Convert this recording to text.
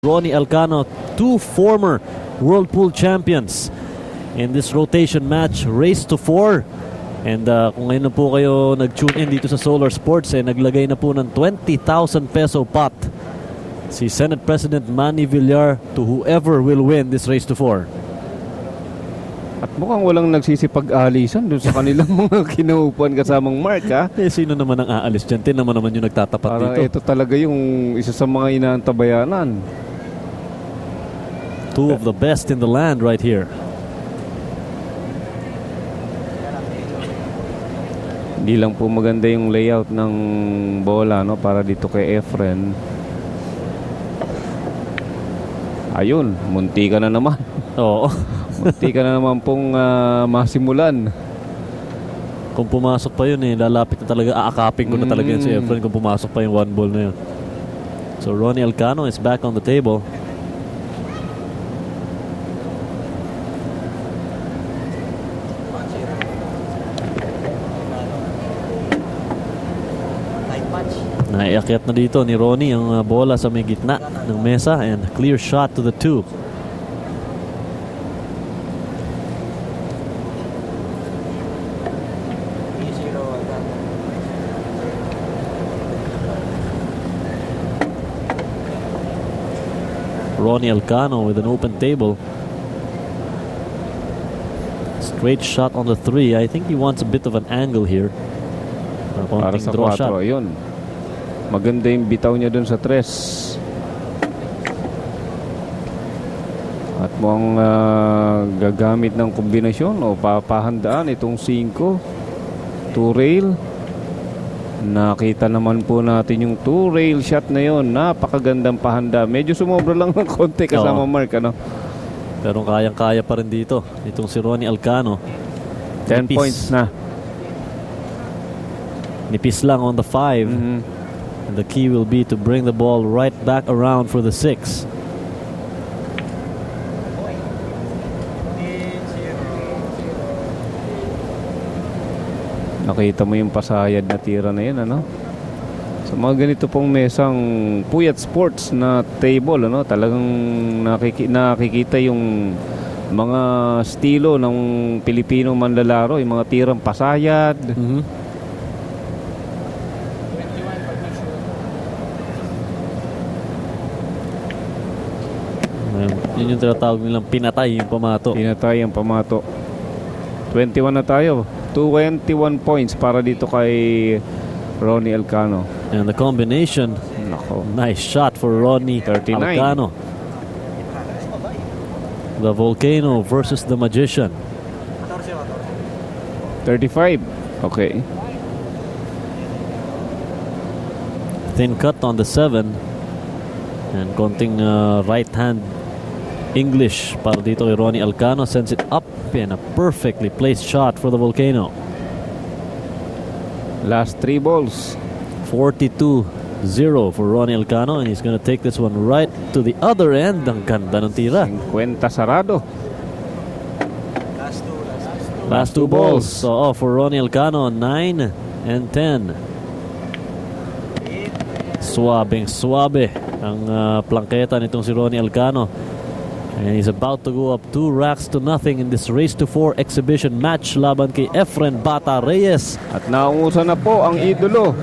Ronnie Elcano, two former World Pool champions in this rotation match, race to 4. And kung ngayon na po kayo nag-tune in dito sa Solar Sports, naglagay na po ng 20,000 peso pot si Senate President Manny Villar to whoever will win this race to 4. At mukhang walang nagsisipag-alisan doon sa kanilang mga kinaupuan kasamang Mark, ha? Sino naman ang aalis dyan? Naman yung nagtatapat Parang dito. ito talaga yung isa sa mga inaantabayanan. Two of the best in the land right here. Hindi lang po maganda yung layout ng bola, no, para dito kay Efren. Ayun, munti ka na naman. Oo. Munti ka na naman pong masimulan. Kung pumasok pa yun, lalapit na talaga, aakapin ko na talaga yun si Efren kung pumasok pa yung one ball na yun. So Ronnie Elcano is back on the table. Naiakyat na dito ni Ronnie ang bola sa may gitna ng mesa, and clear shot to the 2. Ronnie Elcano with an open table. Straight shot on the 3. I think he wants a bit of an angle here. Para sa 4, ayun. Maganda yung bitaw niya dun sa 3. At mukhang gagamit ng kombinasyon o papahandaan itong 5. 2-rail. Nakita naman po natin yung 2-rail shot na yon. Napakagandang pahanda. Medyo sumobra lang ng konti kasama Mark, ano? Pero kayang-kaya pa rin dito itong si Ronnie Elcano. 10 points na. Nipis lang on the 5. And the key will be to bring the ball right back around for the 6. Nakita mo yung pasayad na tira na yun, ano? Sa mga ganito pong mesang Puyat Sports na table, ano? Talagang nakikita yung mga estilo ng Pilipinong manlalaro, yung mga tirang pasayad. Yun yung tinatawag nilang pinatay yung pamato. Pinatay ang pamato. 21 na tayo. 21 points para dito kay Ronnie Elcano. And the combination, nice shot for Ronnie 39. Elcano. The Volcano versus the Magician. 35. Okay. Thin cut on the 7. And konting right hand English para dito kay Ronnie Elcano. Sends it up and a perfectly placed shot for the Volcano. Last 3 balls. 42-0 for Ronnie Elcano, and he's going to take this one right to the other end. Ang ganda ng tira. 50 sarado. Last two balls. So for Ronnie Elcano, 9 and 10. Suabing-suabe ang plangketa nitong si Ronnie Elcano. And he's about to go up 2 racks to nothing in this race to 4 exhibition match laban kay Efren Bata Reyes. At naungusan na po ang idolo